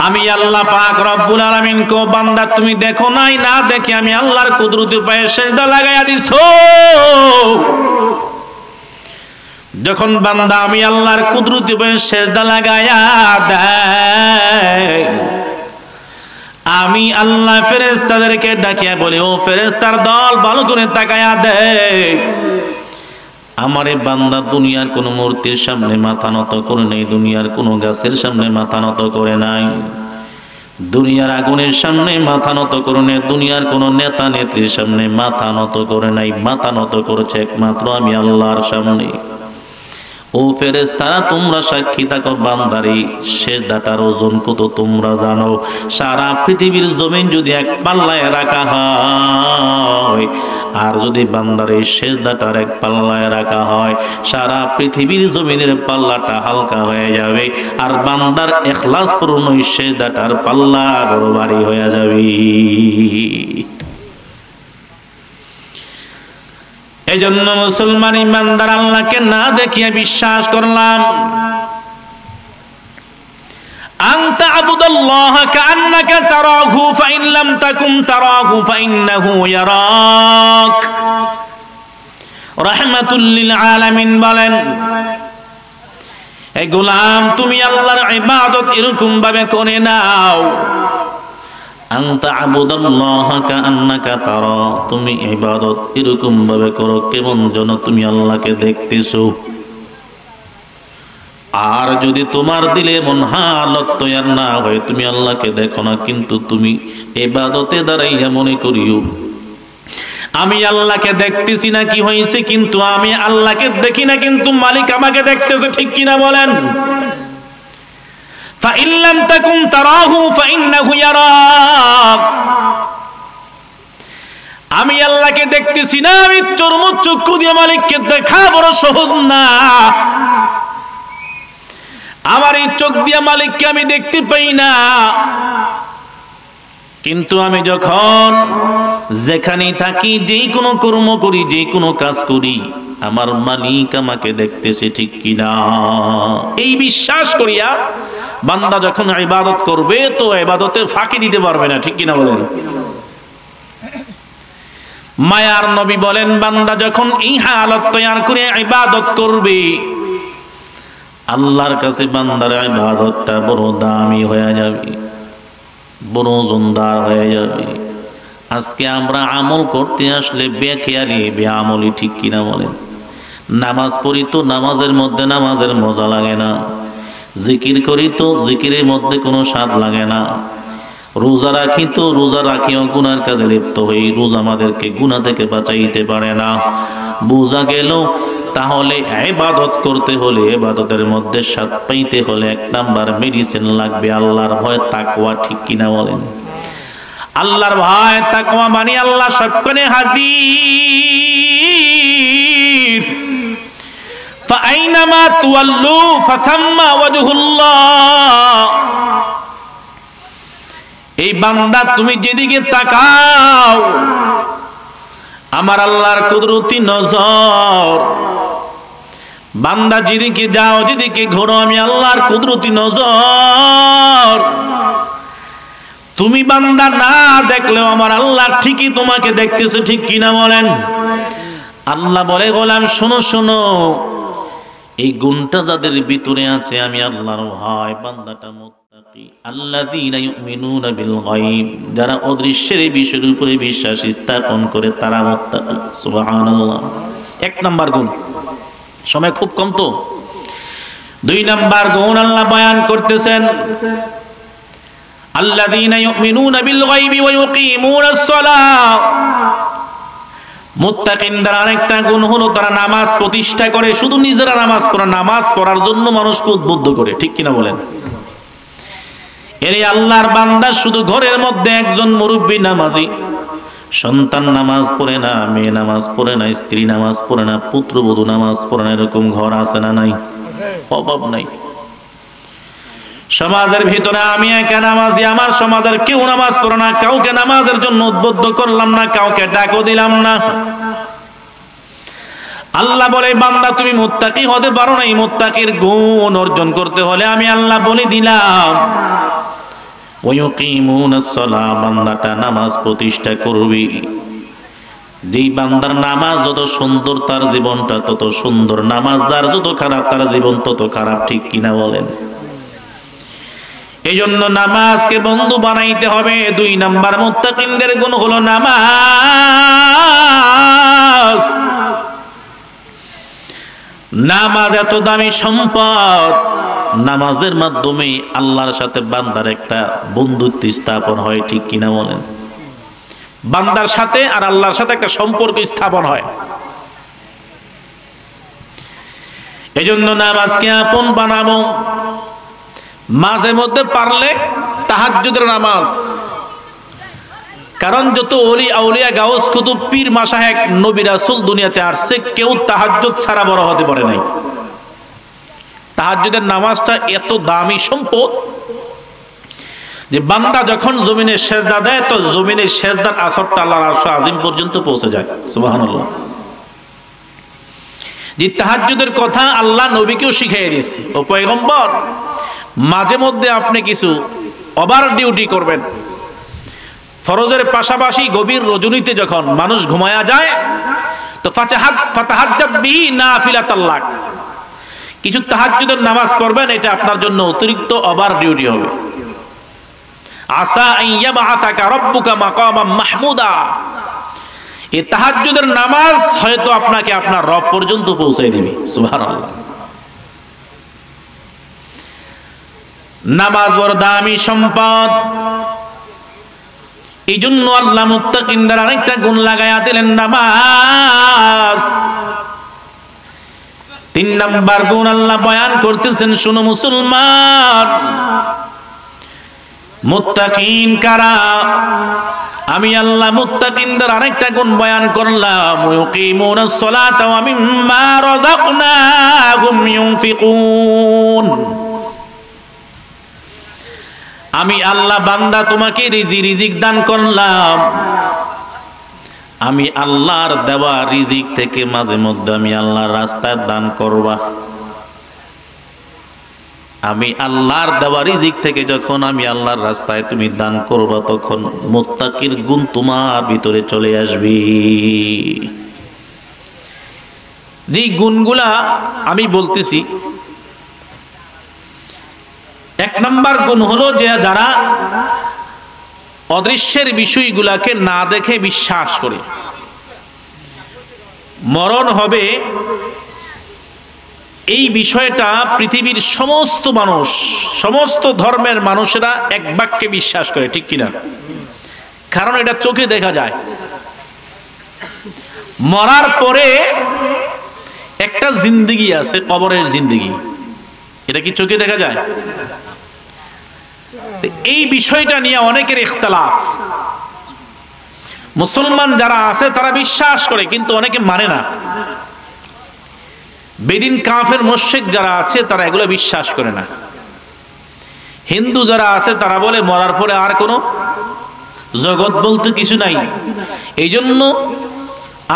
আমি আল্লাহ পাক রব্বুল আলামিন কো বান্দা তুমি দেখো নাই, না দেখে আমি আল্লাহর কুদরতি পায়ে সিজদা লাগাইয়া দিছো। যখন বান্দা আমি আল্লাহর কুদরতি পায়ে সিজদা লাগাইয়া দেয়, আমি আল্লাহ ফেরেশতাদেরকে ডাকিয়া বলি, ও ফেরেশতার দল ভালো করে তাকায়া দেয়, আমারে বান্দা দুনিয়ার কোন মূর্তির সামনে মাথা নত করে নাই, দুনিয়ার কোন গাছের সামনে মাথা নত করে নাই, দুনিয়ার আগুনের সামনে মাথা নত করে নাই, দুনিয়ার কোন নেতা নেত্রীর সামনে মাথা নত করে নাই, মাথা নত করেছে একমাত্র আমি আল্লাহর সামনে। ও ফেরেশতারা তোমরা সাক্ষী থাকো, বান্দারি সিজদাটার ওজন কত তোমরা জানো। সারা পৃথিবীর জমিন যদি এক পাল্লায় রাখা হয়, আর যদি বান্দার এই সিজদাটার এক পাল্লায় রাখা হয়, সারা পৃথিবীর জমিনের পাল্লাটা হালকা হয়ে যাবে, আর বান্দার ইখলাস পূর্ণ এই সিজদাটার পাল্লা বড় ভারী হয়ে যাবে। এই জন্য মুসলমান ইমানদার আল্লাহকে না দেখিয়ে বিশ্বাস করলাম। আনতা আবুদুল্লাহ কাআন্নাকা তারাহু ফাইন লাম তাকুন তারাহু ফাইন্নাহু ইয়ারাক। রাহমাতুল লিল আলামিন বলেন, এই গোলাম তুমি আল্লাহর ইবাদত এরকম ভাবে করে নাও, আনতা আবুদুল্লাহ কাআন্নাকা তারা, তুমি ইবাদত এরকম ভাবে করো কেমন যেন তুমি আল্লাহকে দেখতেছো। আর যদি তোমার দিলে মন হালত তৈয়ার না হয়, তুমি আল্লাহকে দেখো না, কিন্তু তুমি ইবাদতে দাঁড়াইয়া মনে করিও আমি আল্লাহকে দেখতেছি না, কি হয়েছে, কিন্তু আমি আল্লাহকে দেখি না, কিন্তু মালিক আমাকে দেখতেছে, ঠিক কিনা বলেন? فإن لم تكن تراه فإنه يراك। আমি আল্লাহকে দেখতেছি না, আমি চক্ষু দিয়ে মালিককে দেখা বড় সহজ না। আমার এই চোখ দিয়ে মালিককে আমি দেখতে পাই না, কিন্তু আমি যখন যেখানেই থাকি, যেই কোনো কর্ম করি, যেই কোনো কাজ করি, আমার মালিক আমাকে দেখতেছে, ঠিক কিনা? এই বিশ্বাস করিয়া বান্দা যখন ইবাদত করবে, তো ইবাদতে ফাঁকি দিতে পারবে না, ঠিক কিনা বলেন? মায়ার নবী বলেন, বান্দা যখন এই হালত তৈয়ার করে ইবাদত করবে, আল্লাহর কাছে বান্দার ইবাদতটা বড় দামি হয়ে যাবে, বড় ওজনদার হয়ে যাবে। আজকে আমরা আমল করতে আসলে বেখেয়ালি বেআমলি, ঠিক কিনা বলেন? নামাজ পড়ি তো নামাজের মধ্যে নামাজের মজা লাগে না, জিকির করি তো জিকিরের মধ্যে কোনো স্বাদ লাগে না, রোজা রাখি তো রোজা রাখিও গুনার কাজে লিপ্ত হই, রোজা আমাদেরকে গুনাহ থেকে বাঁচাইতে পারে না। বোঝা গেল তাহলে ইবাদত করতে হলে, ইবাদতের মধ্যে স্বাদ পাইতে হলে এক নাম্বার মেডিসিন লাগবে আল্লাহর ভয়, তাকওয়া, ঠিক কিনা বলেন? আল্লাহর ভয় তাকওয়া মানে আল্লাহ সবখানে হাজির। ফাআইনামা তুওয়াল্লু ফাথাম্মা ওয়াজহুল্লাহ। এই বান্দা তুমি যেদিকে তাকাও, আমার আল্লাহর কুদরতি নজর। বান্দা যেদিকে যাও, যেদিকে ঘোরো, আমি আল্লাহর কুদরতি নজর। তুমি বান্দা না দেখলেও আমার আল্লাহ ঠিকই তোমাকে দেখতেছে, ঠিক কিনা বলেন? আল্লাহ বলে, গোলাম শোনো শোনো, এই গুণটা যাদের ভিতরে আছে, আমি আল্লাহর ভয়, বান্দাটা মুত্তাকি। আল্লাযীনা ইউমিনুনা বিল গায়ব, যারা অদৃশ্যের এই বিষয়ের উপরে বিশ্বাস স্থাপন করে, তারা মুত্তাকি। সুবহানাল্লাহ। এক নাম্বার গুণ, সময় খুব কম তো। দুই নাম্বার গুণ আল্লাহ বয়ান করতেছেন, আল্লাযীনা ইউমিনুনা বিল গায়বি ওয়া ইউকিমুনাস সালাহ। মুত্তাকিনদের আরেকটা গুণ হলো তারা নামাজ প্রতিষ্ঠা করে, শুধু নিজেরা নামাজ পড়ে, নামাজ পড়ার জন্য মানুষকে উদ্বুদ্ধ করে, ঠিক কিনা বলেন? এরে আল্লাহর বান্দা শুধু ঘরের মধ্যে একজন মুরব্বী নামাজি, সন্তান নামাজ পড়ে না, মেয়ে নামাজ পড়ে না, স্ত্রী নামাজ পড়ে না, পুত্রবধূ নামাজ পড়ে না, এরকম ঘর আছে না নাই? অভাব নাই। সমাজের ভিতরে আমি একা নামাজি, আমার সমাজের কেউ নামাজ পড়ে না, কাউকে নামাজের জন্য উদ্বুদ্ধ করলাম না, কাউকে ডাকও দিলাম না। আল্লাহ বলে, বান্দা তুমি মুত্তাকি হতে পারো না, এই মুত্তাকির গুণ অর্জন করতে হলে আমি আল্লাহ বলে দিলাম, ওয়া ইউকিমুনাস সালাহ, বান্দাটা নামাজ প্রতিষ্ঠা করবে। যেই বান্দার নামাজ যত সুন্দর তার জীবনটা তত সুন্দর, নামাজ যার যত খারাপ তার জীবন তত খারাপ, ঠিক কিনা বলেন? এই জন্য নামাজকে বন্ধু বানাইতে হবে। 2 নাম্বার মুত্তাকিনদের গুণ হলো নামাজ। নামাজ এত দামি সম্পদ, নামাজের মাধ্যমে আল্লাহর সাথে বান্দার একটা বন্ধুত্ব স্থাপন হয়, ঠিক কিনা বলেন? বান্দার সাথে আর আল্লাহর সাথে একটা সম্পর্ক স্থাপন হয়। এজন্য নামাজকে আপন বানাবো। মাঝে মধ্যে পারলে তাহাজ্জুদের নামাজ, কারণ যত ওলি আউলিয়া গাউস কুতুব পীর মাশায়েখ নবী রাসূল দুনিয়াতে আসছে, কেউ তাহাজ্জুদ ছাড়া বড় হতে পারে নাই। তাহাজ্জুদের নামাজটা এত দামি সম্পদ যে বান্দা যখন জমিনে সেজদা দেয় তো জমিনের সেজদার আসরটা আল্লাহর আরশ আজিম পর্যন্ত পৌঁছে যায়। সুবহানাল্লাহ। যে তাহাজ্জুদের কথা আল্লাহ নবীকেও শিখিয়ে দিয়েছে, ও পয়গম্বর মাঝে মধ্যে আপনি কিছু ওভার ডিউটি করবেন। ফরজের পাশাপাশি গভীর রজনীতে যখন মানুষ ঘুমায়া যায় তো ফাতাহাজ্জাব বিহি নাফিলাতাল লাক, কিছু তাহাজ্জুদের নামাজ পড়বেন, এটা আপনার জন্য অতিরিক্ত ওভার ডিউটি হবে। আসা আইয়াবাতাকা রাব্বুকা মাকামাম মাহমুদা, এই তাহাজ্জুদের নামাজ হয়তো আপনাকে আপনার রব পর্যন্ত পৌঁছে দিবে। সুবহানাল্লাহ। নামাজ বড় দামি সম্পদ। এই জন্য আল্লাহ মুত্তাকিনদের আরেকটা গুণ লাগায়া দিলেন, নামাজ। 3 নাম্বার গুণ আল্লাহ বয়ান করতেছেন, শুনো মুসলমান, মুত্তাকিন কারা? আমি আল্লাহ মুত্তাকিনদের আরেকটা গুণ বয়ান করলাম, ইউকিমুনাস সালাতা ওয়া মিম্মা রাযাকনাহুম ইউনফিকুন। আমি আল্লাহ বান্দা তোমাকে রিজিক দান করলাম, আমি আল্লাহর দেওয়া রিজিক থেকে মাঝে মধ্যে আমি আল্লাহর রাস্তায় দান করবা। আমি আল্লাহর দেওয়া রিজিক থেকে যখন আমি আল্লাহর রাস্তায় তুমি দান করবা, তখন মুত্তাকির গুণ তোমার ভিতরে চলে আসবে। যে গুণগুলা আমি বলতেছি, 1 নাম্বার গুণ হলো যে যারা অদৃশ্যের বিষয়গুলাকে না দেখে বিশ্বাস করে। মরণ হবে এই বিষয়টা পৃথিবীর সমস্ত মানুষ, সমস্ত ধর্মের মানুষেরা এক বাক্যে বিশ্বাস করে, ঠিক কিনা? কারণ এটা চোখে দেখা যায়। মরার পরে একটা জিন্দেগি আছে, কবরের জিন্দেগি। এটা কি চোখে দেখা যায়? এই বিষয়টা নিয়ে অনেকের ইখতিলাফ। মুসলমান যারা আছে তারা বিশ্বাস করে, কিন্তু অনেকে মানে না। বেদিন কাফের মুশরিক যারা আছে তারা এগুলো বিশ্বাস করে না। হিন্দু যারা আছে তারা বলে মরার পরে আর কোনো জগৎ বলতে কিছু নাই। এই জন্য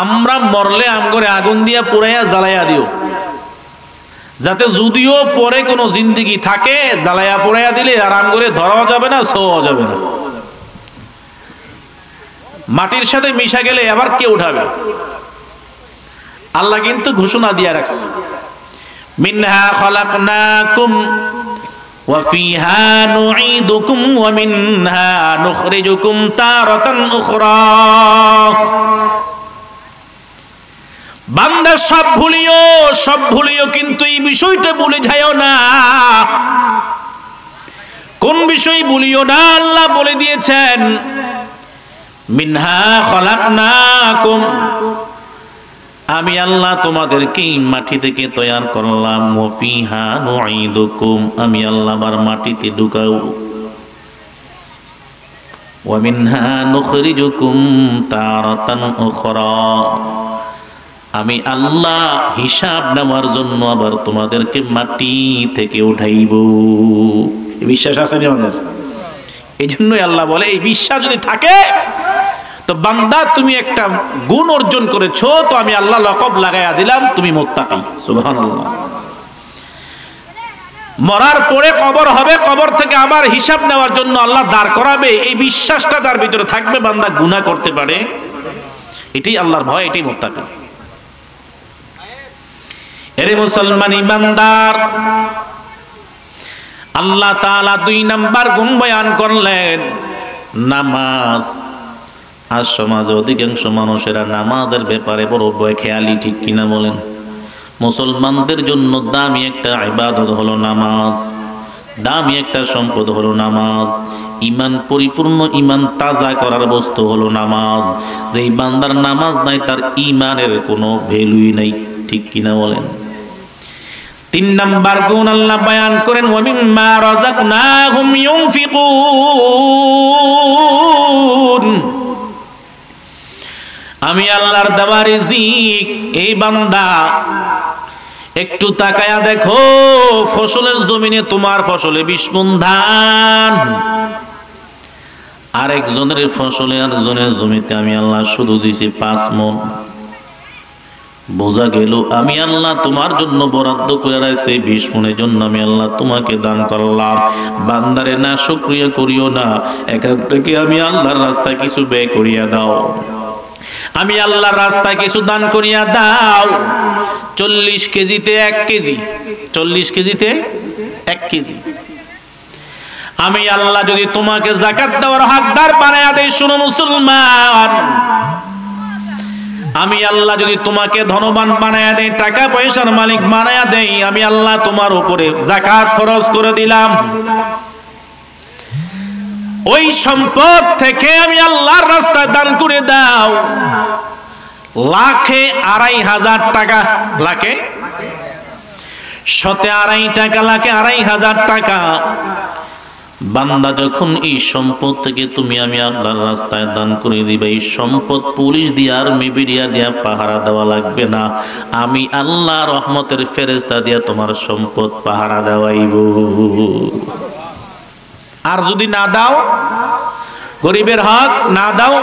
আমরা মরলে আমগরে আগুন দিয়া পুরাইয়া জ্বালাইয়া দিও, যাতে যদিও পরে কোনো জিন্দেগি থাকে জ্বালাইয়া পুরাইয়া দিলে আরাম করে ধরাও যাবে না, ছোঁয়াও যাবে না। মাটির সাথে মিশা গেলে আবার কে উঠাবে? আল্লাহ কিন্তু ঘোষণা দিয়ে রাখছে, মিনহা খলাকনাকুম ওয়া ফিহা নুঈদুকুম ওয়া মিনহা নুখরিজুকুম তারাতান উখরা। বান্দা সব ভুলিও কিন্তু এই বিষয়টা ভুলে যাও না। কোন বিষয় ভুলিও না? আল্লাহ বলে দিয়েছেন, মিনহা খলাকনাকুম, আমি আল্লাহ তোমাদেরকে মাটি থেকে তৈরি করলাম, ওয়া ফিহা নুঈদুকুম, আমি আল্লাহ আবার মাটিতে ঢুকাও, ওয়া মিনহা নুখরিজুকুম তারাতান উখরা, আমি আল্লাহ হিসাব নেওয়ার জন্য আবার তোমাদেরকে মাটি থেকে উঠাইব। বিশ্বাস আছে না আমাদের? এই জন্যই আল্লাহ বলে, এই বিশ্বাস যদি থাকে তো বান্দা তুমি একটা গুণ অর্জন করেছো, তো আমি আল্লাহ লকব লাগাইয়া দিলাম, তুমি মুত্তাকি। সুবহানাল্লাহ। মরার পরে কবর হবে, কবর থেকে আবার হিসাব নেওয়ার জন্য আল্লাহ দাঁড় করাবে, এই বিশ্বাসটা তার ভিতরে থাকবে, বান্দা গুনাহ করতে পারে, এটাই আল্লাহর ভয়, এটাই মুত্তাকি। এরে মুসলমান ইমানদার, আল্লাহ তাআলা 2 নাম্বার গুণ বয়ান করলেন, নামাজ। আজ সমাজে অধিকাংশ মানুষেরা নামাজের ব্যাপারে বড় খেয়ালি, ঠিক কিনা বলেন? মুসলমানদের জন্য দামি একটা ইবাদত হলো নামাজ, দামি একটা সম্পদ হলো নামাজ, ঈমান পরিপূর্ণ, ঈমান তাজা করার বস্তু হলো নামাজ। যেই বান্দার নামাজ নাই তার ঈমানের কোনো ভ্যালুই নাই, ঠিক কিনা বলেন? 3 নাম্বার গুণ আল্লাহ বয়ান করেন, ওয়া মিম্মা রাযাকনাহুম ইউনফিকুন। আমি আল্লাহর দেওয়া রিজিক, এই বান্দা একটু তাকায়া দেখো, ফসলের জমিনে তোমার ফসলে 20 মণ ধান, আরেকজনের ফসলে আরেকজনের জমিতে আমি আল্লাহ শুধু দিছি 5 মণ। বোঝা গেল আমি আল্লাহ তোমার জন্য বরাদ্দ করে রাখছি 20 মণের জন্য আমি আল্লাহ তোমাকে দান করলাম। বান্দারে না শুকরিয়া করিও না, এখান থেকে আমি আল্লাহর রাস্তায় কিছু ব্যয় করিয়া দাও, আমি আল্লাহর রাস্তায় কিছু দান করিয়া দাও। 40 কেজিতে 1 কেজি, 40 কেজিতে 1 কেজি আমি আল্লাহ যদি তোমাকে যাকাত দেওয়ার হকদার বানায়া দেই, শুনো মুসলমান, আমি আল্লাহ যদি তোমাকে ধনবান বানায়া দেই, টাকা পয়সার মালিক বানায়া দেই, আমি আল্লাহ তোমার উপরে যাকাত ফরজ করে দিলাম। ওই সম্পদ থেকে আমি আল্লাহর রাস্তায় দান করে দাও। লাখে 2,500 টাকা, লাখে 2.5 টাকা, লাখে 2,500 টাকা। বান্দা যখন এই সম্পদ থেকে তুমি আমি আল্লাহর রাস্তায় দান করে দিবে, এই সম্পদ পুলিশ দিয়ে আর মিবিরিয়া দিয়া পাহারা দেওয়া লাগবে না, আমি আল্লাহ রহমতের ফেরেশতা দিয়া তোমার সম্পদ পাহারা দেওয়াইব। আর যদি না দাও, গরিবের হক না দাও,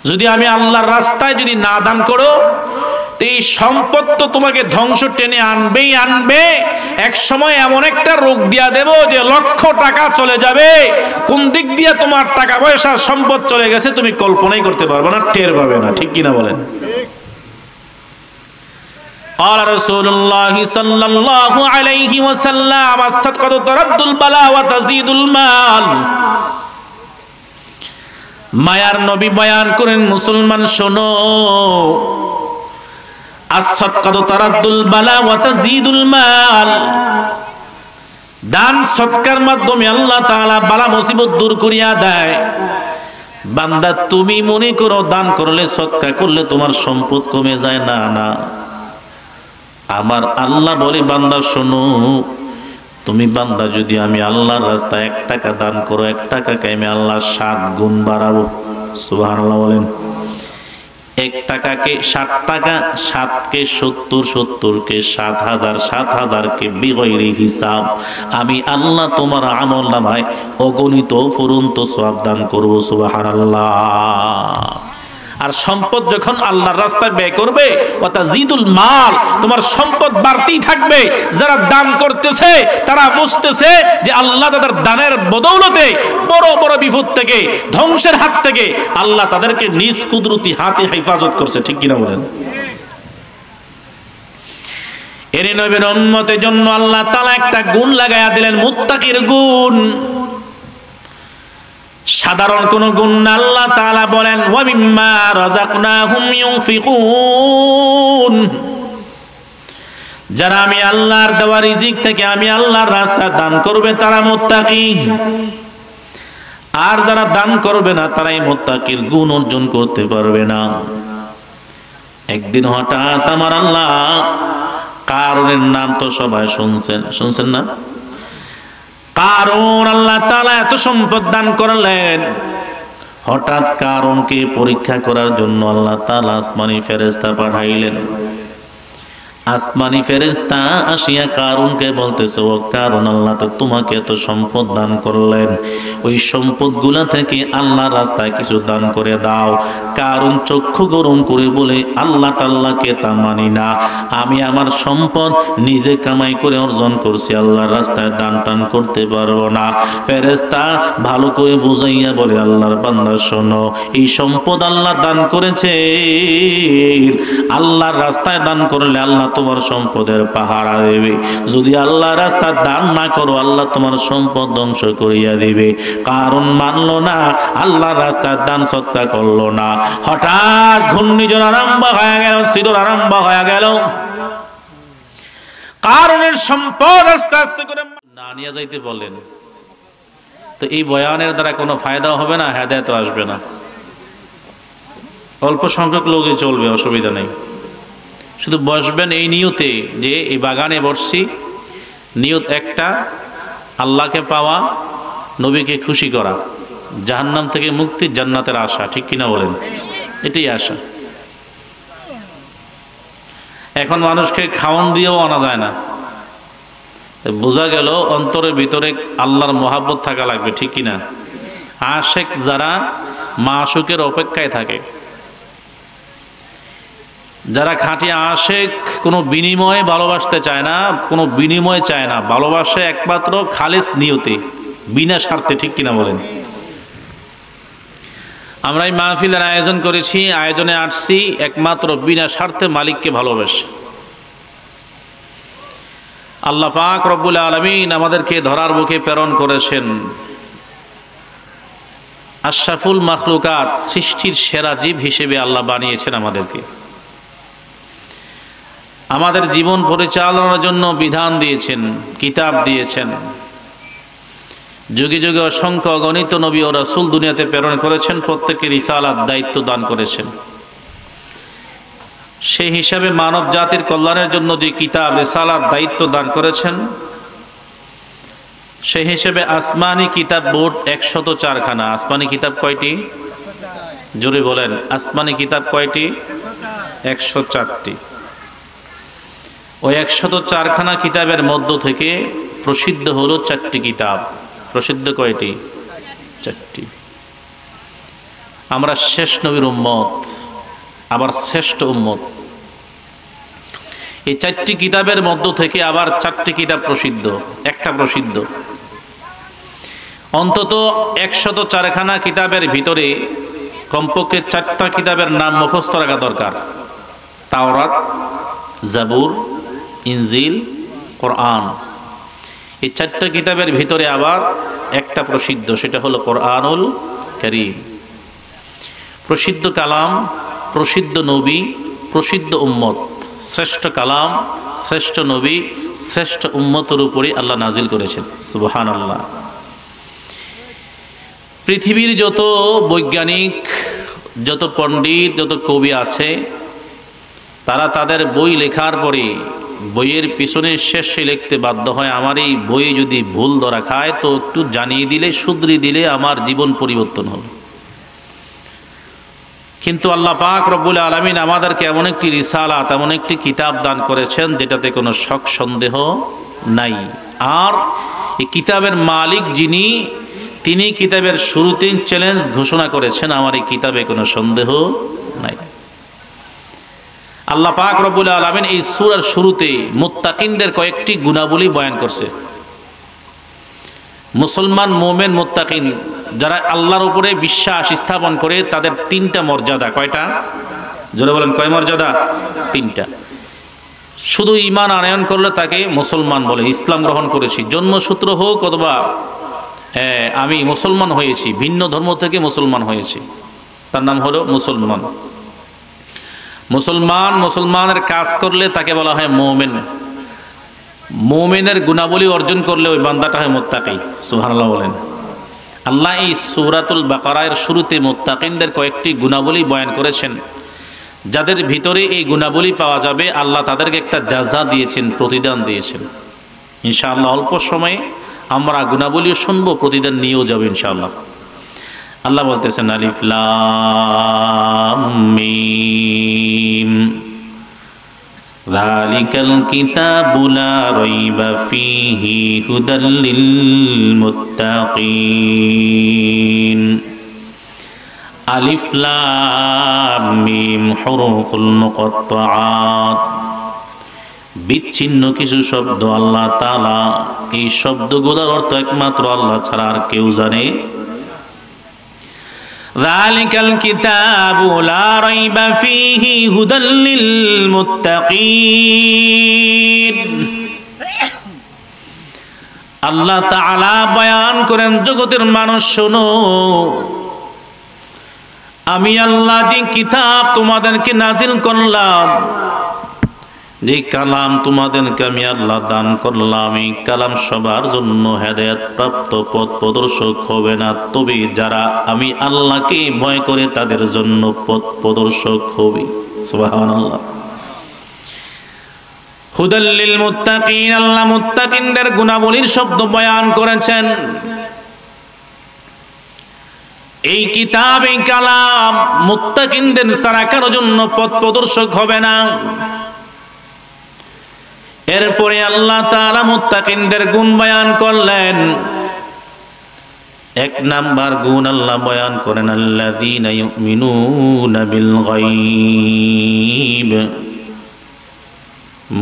যদি আমি আল্লাহর রাস্তায় যদি না দান করো, এই সম্পদ তো তোমাকে ধ্বংস টেনে আনবেই আনবে। এক সময় এমন একটা রোগ দিয়া দেব যে লক্ষ টাকা চলে যাবে, কোন দিক দিয়ে তোমার টাকা পয়সা সম্পদ চলে গেছে তুমি কল্পনাই করতে পারবে না, টের পাবে না, ঠিক কিনা বলেন? قال رسول الله صلى الله عليه وسلم الصدقة ترد البلاء وتزيد المال। মায়ার নবী বয়ান করেন, মুসলমান শোনো, as-sadqatu taraddul bala wa tazidul mal। দান সৎকার মাধ্যমে আল্লাহ তাআলা বালা মুসিবত দূর করিয়া দেয়। বান্দা তুমি মনে করো দান করলে, সৎকা করলে তোমার সম্পদ কমে যায়, না না, আমার আল্লাহ বলে বান্দা শোনো, তুমি বান্দা যদি আমি আল্লাহর রাস্তায় 1 টাকা দান করো, 1 টাকাকে আমি আল্লাহ 7 গুণ বাড়াবো। সুবহানাল্লাহ বলেন। 1 টাকাকে 7 টাকা, 7 কে 70, 70 কে 7,000, 7,000 কে বিগয়রি হিসাব আমি আল্লাহ তোমার আমলনামায় অগণিত ফুরন্ত সওয়াব দান করব। সুবহানাল্লাহ। আর সম্পদ যখন আল্লাহর রাস্তায় ব্যয় করবে, ওয়াতাজিদুল মাল, তোমার সম্পদ বাড়তেই থাকবে। যারা দান করতেছে তারা বুঝতেছে যে আল্লাহ তাদের দানের বদৌলতে বড় বড় বিপদ থেকে, ধ্বংসের হাত থেকে আল্লাহ তাদেরকে নিজ কুদরতি হাতে হেফাজত করছে, ঠিক কিনা বলেন? এর নবীর উম্মতের জন্য আল্লাহ তাআলা একটা গুণ লাগায়া দিলেন, মুত্তাকির গুণ। সাধারণ কোন গুণ না, আল্লাহ তাআলা বলেন, ওয়া মিম্মা রাযাকনাহুম ইউনফিকুন। যারা আমি আল্লাহর দেওয়া রিজিক থেকে আমি আল্লাহর রাস্তায় দান করবে তারা মুত্তাকি, আর যারা দান করবে না তারা এই মুত্তাকির গুণ অর্জন করতে পারবে না। একদিন হঠাৎ আমার আল্লাহ, কারুনের নাম তো সবাই শুনছেন না? কারুন, আল্লাহ তাআলা এত সম্পদ দান করলেন, হঠাৎ কারুনকে পরীক্ষা করার জন্য আল্লাহ তাআলা আসমানি ফেরেশতা পাঠাইলেন। আসমানি ফেরেশতা আসিয়া কারুনকে বলতেছে, ও কারুন, আল্লাহ তো তোমাকে এত সম্পদ দান করলেন, ওই সম্পদগুলা থেকে আল্লাহর রাস্তায় কিছু দান করে দাও। কারুন চক্ষু গরম করে বলে, আল্লাহ টাল্লাহকে তা মানি না, আমি আমার সম্পদ নিজে কামাই করে অর্জন করছি, আল্লাহর রাস্তায় দান টান করতে পারবো না। ফেরেশতা ভালো করে বুঝাইয়া বলে, আল্লাহর বান্দা শোনো, এই সম্পদ আল্লাহ দান করেছে, আল্লাহর রাস্তায় দান করলে আল্লাহ তোমার সম্পদের পাহারা দেবে, যদি আল্লাহর রাস্তায় দান না করো আল্লাহ তোমার সম্পদ ধ্বংস করিয়া দিবে। কারণ মানলো না, আল্লাহর রাস্তায় দান সৎকার করলো না। হঠাৎ ঘূর্ণিঝড় আরম্ভ হয়ে গেল, সিডর আরম্ভ হয়ে গেল। কারণের সম্পদ আস্তে আস্তে করে না নিয়ে যাইতে বলেন, তো এই বয়ানের দ্বারা কোনো ফায়দা হবে না, হেদায়েত আসবে না। অল্প সংখ্যক লোকই চলবে, অসুবিধা নেই। শুধু বসবেন এই নিয়তে যে এই বাগানে বসছি, নিয়ত একটা, আল্লাহকে পাওয়া, নবীকে খুশি করা, জাহান্নাম থেকে মুক্তি, জান্নাতের আশা। ঠিক কিনা বলেন? এটাই আশা। এখন মানুষকে খাওয়ান দিয়েও আনা যায় না। বোঝা গেল অন্তরের ভিতরে আল্লাহর মহাব্বত থাকা লাগবে। ঠিক কিনা? আশেক যারা মাশুকের অপেক্ষায় থাকে, যারা খাঁটি আশেক, কোনো বিনিময়ে ভালোবাসতে চায় না, কোনো বিনিময় চায় না, ভালোবাসে একমাত্র খালেস নিয়তে, বিনা স্বার্থে। ঠিক কিনা বলেন? আমরা এই মাহফিলের আয়োজন করেছি, আয়োজনে আসছি একমাত্র বিনা স্বার্থে মালিককে ভালোবাসে। আল্লাহ পাক রব্বুল আলামিন আমাদেরকে ধরার বুকে প্রেরণ করেছেন। আশরাফুল মাখলুকাত, সৃষ্টির সেরা জীব হিসেবে আল্লাহ বানিয়েছেন আমাদেরকে। আমাদের জীবন পরিচালনার জন্য বিধান দিয়েছেন, কিতাব দিয়েছেন। যুগে যুগে অসংখ্য অগণিত নবী ও রাসূল দুনিয়াতে প্রেরণ করেছেন, প্রত্যেককে রিসালাত, দায়িত্ব দান করেছেন। সেই হিসাবে মানব জাতির কল্যাণের জন্য যে কিতাব, রিসালাত, দায়িত্ব দান করেছেন, সেই হিসেবে আসমানি কিতাব মোট 104খানা। আসমানি কিতাব কয়টি? জোরে বলেন, আসমানি কিতাব কয়টি? 104টি। ওই 104খানা কিতাবের মধ্য থেকে প্রসিদ্ধ হলো 4টি কিতাব। প্রসিদ্ধ কয়টি? 4টি। আমরা শেষ নবীর উম্মত, আবার শ্রেষ্ঠ উম্মত। এই 4টি কিতাবের মধ্য থেকে আবার 4টি কিতাব প্রসিদ্ধ, একটা প্রসিদ্ধ। অন্তত 104খানা কিতাবের ভিতরে কমপক্ষে 4টা কিতাবের নাম মুখস্থ রাখা দরকার। তাওরাত, জাবুর, ইনজিল, কোরআন। এই 4টা কিতাবের ভিতরে আবার একটা প্রসিদ্ধ, সেটা হলো কোরআনুল কারীম। প্রসিদ্ধ কালাম, প্রসিদ্ধ নবী, প্রসিদ্ধ উম্মত, শ্রেষ্ঠ কালাম, শ্রেষ্ঠ নবী, শ্রেষ্ঠ উম্মতের উপরে আল্লাহ নাজিল করেছেন। সুবহানাল্লাহ। পৃথিবীর যত বৈজ্ঞানিক, যত পণ্ডিত, যত কবি আছে, তারা তাদের বই লেখার পরে বইয়ের পিছনে শেষে লিখতে বাধ্য হয়, আমার এই বই যদি ভুল ধরা খায় তো একটু জানিয়ে দিলে, শুধরিয়ে দিলে আমার জীবন পরিবর্তন হবে। কিন্তু আল্লাহ পাক রব্বুল আলামিন আমাদেরকে এমন একটি রিসালাত, এমন একটি কিতাব দান করেছেন যেটাতে কোনো শক সন্দেহ নাই। আর এই কিতাবের মালিক যিনি, তিনি কিতাবের শুরুতেই চ্যালেঞ্জ ঘোষণা করেছেন, আমার এই কিতাবে কোনো সন্দেহ নাই। আল্লাহ পাক রব্বুল আলামিন এই সূরার শুরুতে মুত্তাকিনদের কয়েকটি গুণাবলী বয়ান করছে। মুসলমান, মুমিন, মুত্তাকিন যারা আল্লাহর উপরে বিশ্বাস স্থাপন করে, তাদের 3টা মর্যাদা। কয়টা? জোরে বলেন, কয় মর্যাদা? 3টা। শুধু ঈমান আনয়ন করলে তাকে মুসলমান বলে, ইসলাম গ্রহণ করেছি, জন্মসূত্র হোক অথবা আমি মুসলমান হয়েছি, ভিন্ন ধর্ম থেকে মুসলমান হয়েছি, তার নাম হলো মুসলমান। মুসলমান, মুসলমানের কাজ করলে তাকে বলা হয় মুমিন। মুমিনের গুণাবলী অর্জন করলে ওই বান্দাটা হয় মুত্তাকি। সুবহানাল্লাহ বলেন। আল্লাহ এই সূরাতুল বাকারার শুরুতে মুত্তাকিনদের কয়েকটি গুণাবলী বয়ান করেছেন, যাদের ভিতরে এই গুণাবলী পাওয়া যাবে আল্লাহ তাদেরকে একটা জাযা দিয়েছেন, প্রতিদান দিয়েছেন। ইনশাআল্লাহ অল্প সময়ে আমরা গুণাবলীও শুনবো, প্রতিদান নিয়েও যাবো ইনশাআল্লাহ। আল্লাহ বলতেছেন, আলিফ লাম মিম যালিকাল কিতাবু লা রাইবা ফীহি হুদাল লিল মুত্তাকিন। আলিফ লাম মিম হুরুফুল মুকাত্তাআত। বিচ্ছিন্ন কিছু শব্দ আল্লাহ তাআলা, এই শব্দগুলোর অর্থ একমাত্র আল্লাহ ছাড়া আর কেউ জানে। যালিকাল কিতাবু লা রাইবা ফীহি হুদাল লিল মুত্তাকিন। আল্লাহ তাআলা বয়ান করেন, জগতের মানুষ শোনো, আমি আল্লাহ যে কিতাব তোমাদেরকে নাজিল করলাম, যে কালাম তোমাদেরকে আমি আল্লাহ দান করলাম, এই কালাম সবার জন্য হেদায়েত প্রাপ্ত পথ প্রদর্শক হবে না, তবে যারা আমি আল্লাহকে ভয় করে তাদের জন্য পথ প্রদর্শক হবে। সুবহানাল্লাহ। হুদাল লিল মুত্তাকিন, আল্লাহ মুত্তাকিনদের গুণাবলীর শব্দ বয়ান করেছেন। এই কিতাব, এই কালাম মুত্তাকিনদের ছাড়া কারোর জন্য পথ প্রদর্শক হবে না। এরপরে আল্লাহ তাআলা মুত্তাকিনদের গুণ বয়ান করলেন। এক নাম্বার গুণ আল্লাহ বয়ান করেন, আল্লাযীনা ইউমিনুনা বিল গায়ব।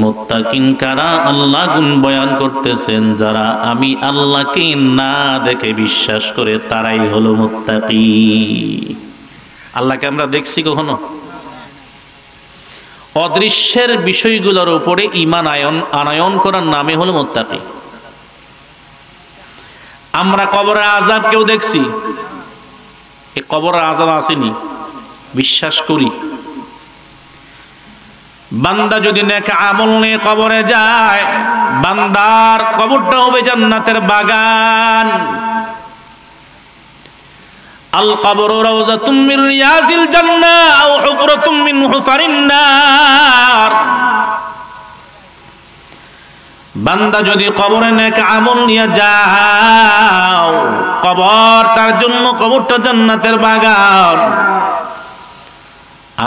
মুত্তাকিন কারা? আল্লাহ গুণ বয়ান করতেছেন, যারা আমি আল্লাহকে না দেখে বিশ্বাস করে তারাই হলো মুত্তাকি। আল্লাহকে আমরা দেখছি কখনো? অদৃশ্যের বিষয়গুলোর উপরে ঈমান আনয়ন করার নামে হলো মুত্তাকি। আমরা কবরের আযাব কেউ দেখছি? এই কবরের আযাব আসেনি, বিশ্বাস করি। বান্দা যদি নেক আমল নিয়ে কবরে যায়, বান্দার কবরটা হবে জান্নাতের বাগান। আল কবরু রাউযাতুম মির রিয়াজিল জান্নাহ আও হুফরাতুম মিন হুফারিন নার। বান্দা যদি কবরে নেক আমল নিয়ে যাও, কবর তার জন্য, কবরটা জান্নাতের বাগান।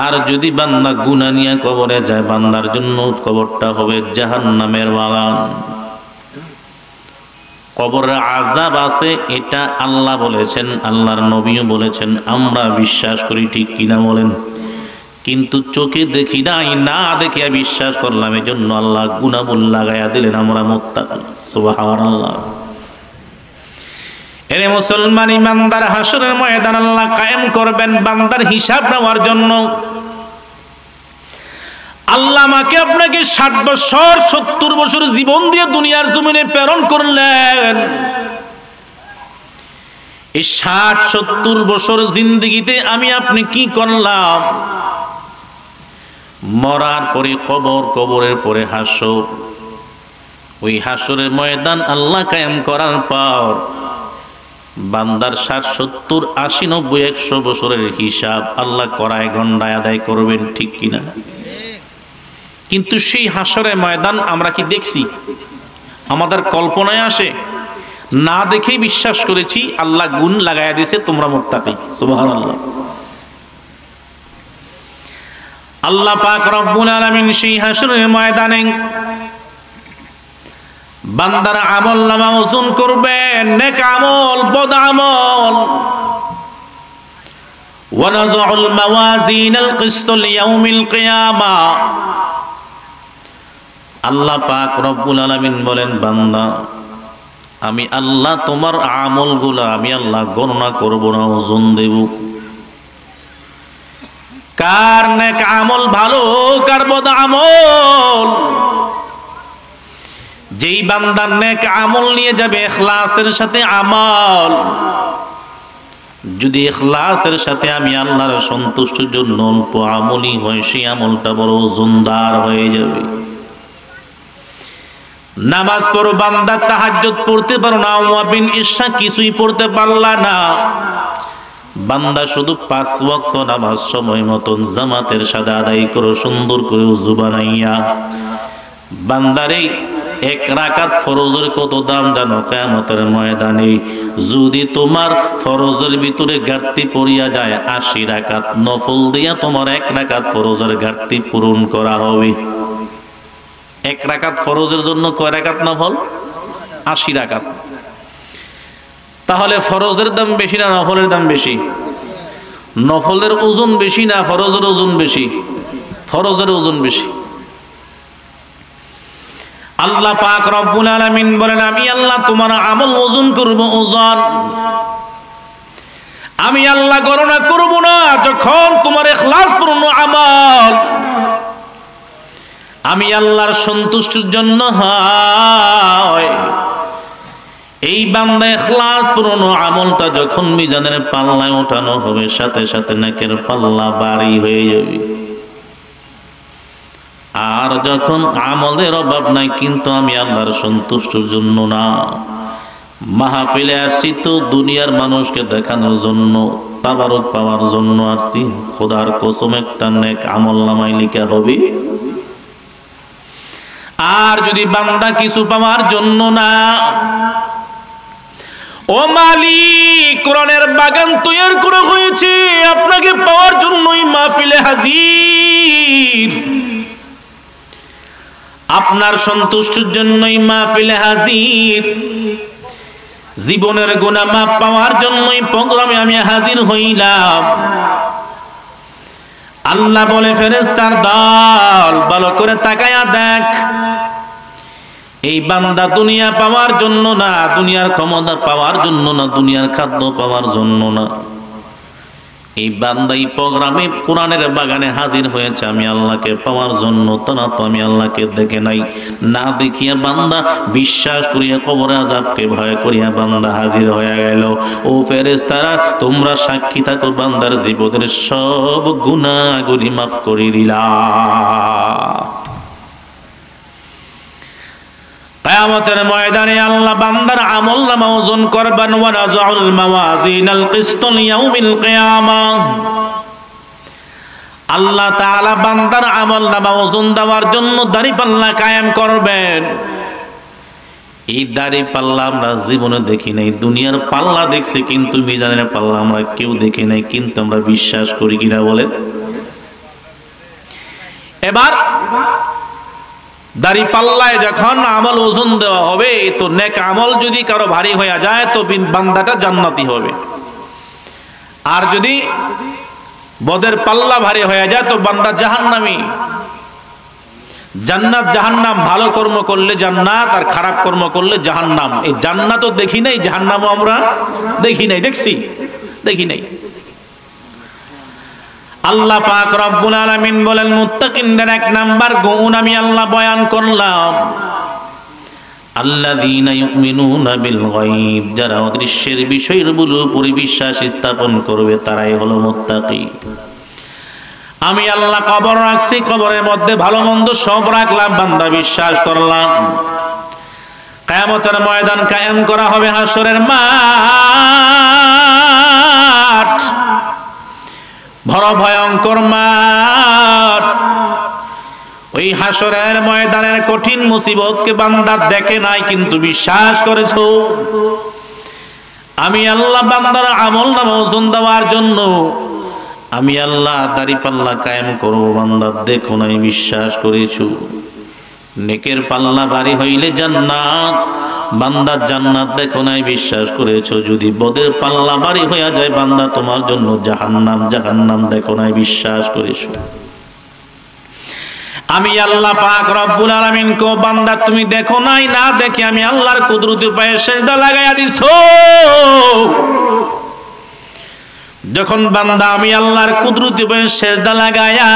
আর যদি বান্দা গুনাহ নিয়ে কবরে যায়, বান্দার জন্য কবরটা হবে জাহান্নামের বাগান। কবরের আযাব আছে, এটা আল্লাহ বলেছেন, আল্লাহর নবীও বলেছেন, আমরা বিশ্বাস করি, ঠিক কিনা বলেন? কিন্তু চোখে দেখি নাই, না দেখিয়া বিশ্বাস করলাম, এজন্য আল্লাহ গুনাহ লাগাইয়া দিলেন, আমরা মুত্তাকি। সুবহানাল্লাহ। এরে মুসলমান ইমানদার, হাসরের ময়দান আল্লাহ কায়েম করবেন বান্দার হিসাব নেওয়ার জন্য। আল্লাহ আমাকে আপনাকে 60 বছর 70 বছর জীবন দিয়ে দুনিয়ার জমিনে প্রেরণ করলেন। এই 60-70 বছর জিন্দেগিতে আমি আপনি কি করলাম? মরার পরে কবর, কবরের পরে হাসর। ওই হাসরের ময়দান আল্লাহ কায়েম করার পর বান্দার 60, 70, 80, 90, 100 বছরের হিসাব আল্লাহ করায় গন্ডায় আদায় করবেন, ঠিক কিনা? কিন্তু সেই হাসরের ময়দান আমরা কি দেখছি? আমাদের কল্পনায় আসে? না দেখেই বিশ্বাস করেছি, আল্লাহ গুণ লাগাইয়া দিয়েছে, তোমরা মুত্তাকি। সুবহানাল্লাহ। আল্লাহ পাক রব্বুল আলামিন সেই হাসরের ময়দানে বান্দার আমল নামা ওজন করবেন, নেক আমল, বদ আমল। ওয়া নাযউল মাওয়াজিনাল কিসত লিয়াউমিল কিয়ামা। আল্লাহ পাক রব্বুল আলামিন বলেন, বান্দা আমি আল্লাহ তোমার আমলগুলা আমি আল্লাহ গণনা করব না, ওজন দেব। কার নেক আমল ভালো, কার বদ আমল। যেই বান্দার নেক আমল নিয়ে যাবে ইখলাসের সাথে আমল, যদি ইখলাসের সাথে আমি আল্লাহর সন্তুষ্টির জন্য অল্প আমলই হয়, সেই আমলটা বড় ওজনদার হয়ে যাবে। নামাজ পড়ো বান্দা, তাহাজ্জুদ পড়তে পারো না, ওয়াবিন ইশা কিছুই পড়তে পারলা না, বান্দা শুধু 5 ওয়াক্ত নামাজ সময় মতন জামাতের সাথে আদায় করো, সুন্দর করে ওযু বানাইয়া। বান্দারে 1 রাকাত ফরজের কত দাম জানো? কিয়ামতের ময়দানে যদি তোমার ফরজের ভিতরে ঘাটতি পড়িয়া যায়, 80 রাকাত নফল দিয়া তোমার 1 রাকাত ফরজের ঘাটতি পূরণ করা হবে। এক রাকাত ফরজের জন্য কয় রাকাত নফল? 80 রাকাত। তাহলে ফরজের দাম বেশি না নফলের দাম বেশি? নফলের ওজন বেশি না ফরজের ওজন বেশি? ফরজের ওজন বেশি। আল্লাহ পাক রব্বুল আলামিন বলেন, আমি আল্লাহ তোমার আমল ওজন করব, ওজন। আমি আল্লাহ গণনা করব না। যখন তোমার ইখলাসপূর্ণ আমল আমি আল্লাহর সন্তুষ্টির জন্য হয়, এই বান্দা ইখলাসপূর্ণ আমলটা যখন মিজানের পাল্লায় ওঠানো হবে, সাথে সাথে নেকের পাল্লা ভারী হয়ে যাবে। আর যখন আমলের অভাব নাই কিন্তু আমি আল্লাহর সন্তুষ্টির জন্য না, মাহফিলে আসছি তো দুনিয়ার মানুষকে দেখানোর জন্য, তাবারক পাওয়ার জন্য আসছি, খোদার কসম একটা নেক আমল নামায় লিখা হবে। আর যদি বান্দা কিছু পাওয়ার জন্য না, ও মালিক কোরআনের বাগান তৈরি করা হয়েছে আপনাকে পাওয়ার জন্যই মাহফিলে হাজির, আপনার সন্তুষ্টির জন্যই মাহফিলে হাজির, জীবনের গুনাহ মাফ পাওয়ার জন্যই প্রোগ্রামে আমি হাজির হইলাম। আল্লাহ বলে, ফেরেশতার দল ভালো করে তাকায়া দেখ, এই বান্দা দুনিয়া পাওয়ার জন্য না, দুনিয়ার ক্ষমতা পাওয়ার জন্য না, দুনিয়ার খাদ্য পাওয়ার জন্য না, এই বান্দা এই প্রোগ্রামে কোরআনের বাগানে হাজির হয়েছে আমি আল্লাহকে পাওয়ার জন্য। তারা তো আমি আল্লাহকে দেখে নাই, না দেখিয়া বান্দা বিশ্বাস করিয়া কবরে আযাবকে ভয় করিয়া বান্দা হাজির হয়ে গেল। ও ফেরেশতারা তোমরা সাক্ষী থাকো, বান্দার জীবনের সব গুনাহগুলি মাফ করে দিলাম। কিয়ামতের ময়দানে আল্লাহ বান্দার আমলনামা ওজন করবেন। ওয়া নাযউল মাওয়াজিনাল কিসতাল ইয়াউমিল কিয়ামাহ, আল্লাহ তাআলা বান্দার আমলনামা ওজন দেওয়ার জন্য দাঁড়িপাল্লা কায়েম করবেন। এই দাঁড়িপাল্লা আমরা জীবনে দেখি নাই, দুনিয়ার পাল্লা দেখছি কিন্তু মিজানের পাল্লা আমরা কেউ দেখি নাই, কিন্তু আমরা বিশ্বাস করি কিনা বলেন? এবার দাড়ি পাল্লায় যখন আমল ওজন দেওয়া হবে, তো নেক আমল যদি কারো ভারী হয়ে যায় তো বান্দাটা জান্নাতি হবে, আর যদি বদের পাল্লা ভারী হয়ে যায় তো বান্দা জাহান্নামী। জান্নাত জাহান্নাম, ভালো কর্ম করলে জান্নাত আর খারাপ কর্ম করলে জাহান্নাম। এই জান্নাতও দেখি নাই, জাহান্নামও আমরা দেখি নাই, দেখি নাই। আল্লাহ পাক রব্বুল আলামিন বলেন, মুত্তাকিনদের এক নাম্বার গুণ আমি আল্লাহ বয়ান করলাম, আল্লাযীনা ইউমিনুনা বিল গায়ব, যারা অদৃশ্যের বিষয়ের উপরে বিশ্বাস স্থাপন করবে তারাই হলো মুত্তাকি। আমি আল্লাহ কবর রাখছি, কবরের মধ্যে ভালো মন্দ সব রাখলাম, বান্দা বিশ্বাস করলাম। কিয়ামতের ময়দান কায়েম করা হবে, হাসরের মাঠ, বড় ভয়ঙ্কর মাঠ। ওই হাসরের ময়দানের কঠিন মুসিবতকে বান্দা দেখে নাই কিন্তু বিশ্বাস করেছো। আমি আল্লাহ বান্দার আমলনামা ওজন দেওয়ার জন্য আমি আল্লাহ দাড়িপাল্লা কায়েম করব, বান্দা দেখো নাই বিশ্বাস করেছো। নেকের পাল্লা ভারী হইলে জান্নাত, বান্দা জান্নাত দেখো নাই বিশ্বাস করেছো। যদি বদের পাল্লা ভারী হইয়া যায় বান্দা তোমার জন্য জাহান্নাম, জাহান্নাম দেখো নাই বিশ্বাস করেছো। আমি আল্লাহ পাক রব্বুল আলামিন কো, বান্দা তুমি দেখো নাই, না দেখে আমি আল্লাহর কুদরতি পায়ে সিজদা লাগাইয়া দিছো। যখন বান্দা আমি আল্লাহর কুদরতি পায়ে সিজদা লাগাইয়া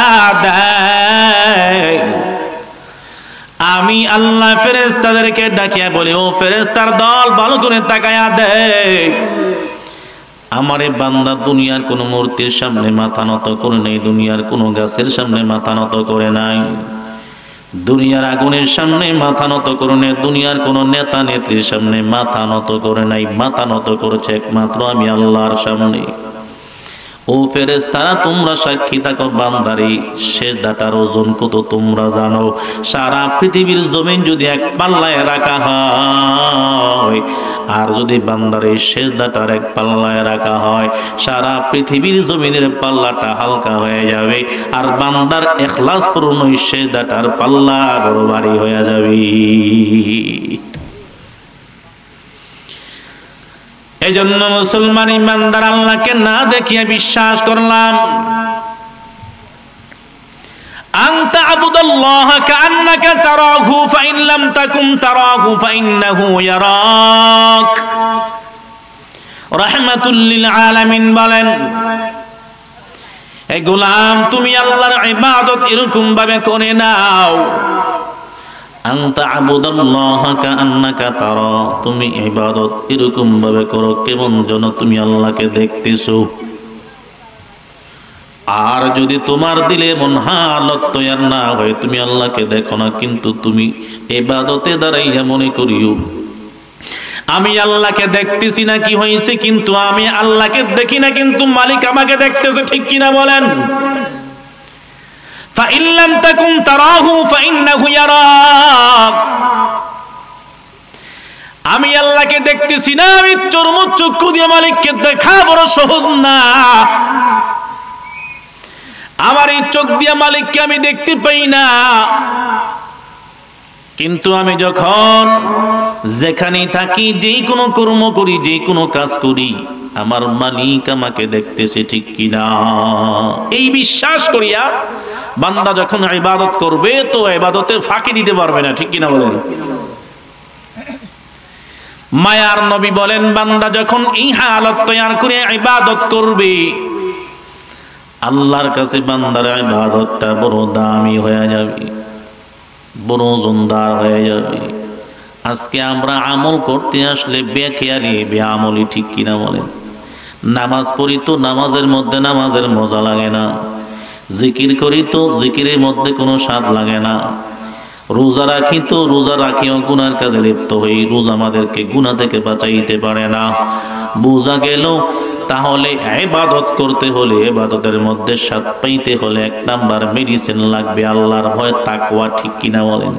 দেয়, আমি আল্লাহ ফেরেশতাদেরকে ডাকিয়া বলি, ও ফেরেশতার দল ভালো করে তাকায়া দেখ, আমারে বান্দা দুনিয়ার কোন মূর্তির সামনে মাথা নত করে নাই, দুনিয়ার কোন গাছের সামনে মাথা নত করে নাই, দুনিয়ার আগুনের সামনে মাথা নত করে নাই, দুনিয়ার কোন নেতা নেত্রীর সামনে মাথা নত করে নাই, মাথা নত করেছে একমাত্র আমি আল্লাহর সামনে। ও ও ফেরেশতারা তোমরা সাক্ষী থাকো বান্দার এই সিজদাটার ওজন কত তোমরা জানো। সারা পৃথিবীর জমিন যদি এক পাল্লায় রাখা হয় আর যদি বান্দার এই সিজদাটার এক পাল্লায় রাখা হয় সারা পৃথিবীর জমিনের পাল্লাটা হালকা হয়ে যাবে আর বান্দার ইখলাস পূর্ণ এই সিজদাটার পাল্লা বড় ভারী হয়ে যাবে। এজন্য মুসলমান ইমানদার আল্লাহকে না দেখিয়ে বিশ্বাস করলাম। আনতা আবুদাল্লাহ কাআন্নাকা তারাহু ফাইন লাম তাকুন তারাহু ফাইন্নাহু ইয়ারাক। রাহমাতুল লিল আলামিন বলেন, হে গোলাম তুমি আল্লাহর ইবাদত এরকম ভাবে করে নাও, আনতা আবুদাল্লাহ কাআন্নাকা তারা, তুমি ইবাদত এরকম ভাবে করো কেমন যেন তুমি আল্লাহকে দেখতেছো। আর যদি তোমার দিলে এমন হালত তৈরি না হয় তুমি আল্লাহকে দেখো না কিন্তু তুমি ইবাদতে দাঁড়াইয়া মনে করিও আমি আল্লাহকে দেখতেছি না কি হয়েছে কিন্তু আমি আল্লাহকে দেখি না কিন্তু মালিক আমাকে দেখতেছে, ঠিক কিনা বলেন? فإن لم تكن تراه فإنه يراك। আমি আল্লাহকে দেখতেছি না, আমি চক্ষু দিয়ে মালিককে দেখা বড় সহজ না। আমার এই চোখ দিয়ে মালিককে আমি দেখতে পাই না, কিন্তু আমি যখন যেখানে থাকি যেই কোনো কর্ম করি যেই কোনো কাজ করি আমার মালিক আমাকে দেখতেছে, ঠিক কিনা? এই বিশ্বাস করিয়া বান্দা যখন ইবাদত করবে তো ইবাদতে ফাঁকি দিতে পারবে না, ঠিক কিনা বলেন? মায়ার নবী বলেন বান্দা যখন এই হালত তৈরি করে ইবাদত করবে আল্লাহর কাছে বান্দার ইবাদতটা বড় দামি হয়ে যাবে, বড় ওজনদার হয়ে যাবে। আজকে আমরা আমল করতে আসলে বেখেয়ালি বেআমলি, ঠিক কিনা বলেন? নামাজ পড়ি তো নামাজের মধ্যে নামাজের মজা লাগে না, জিকির করি তো জিকিরের মধ্যে কোনো স্বাদ লাগে না, রোজা রাখি তো রোজা রাখিও গুনার কাজে লিপ্ত হই, রোজা আমাদেরকে গুনাহ থেকে বাঁচাইতে পারে না। বোঝা গেল তাহলে ইবাদত করতে হলে ইবাদতের মধ্যে স্বাদ পাইতে হলে এক নাম্বার মেডিসিন লাগবে আল্লাহর ভয়, তাকওয়া, ঠিক কিনা বলেন?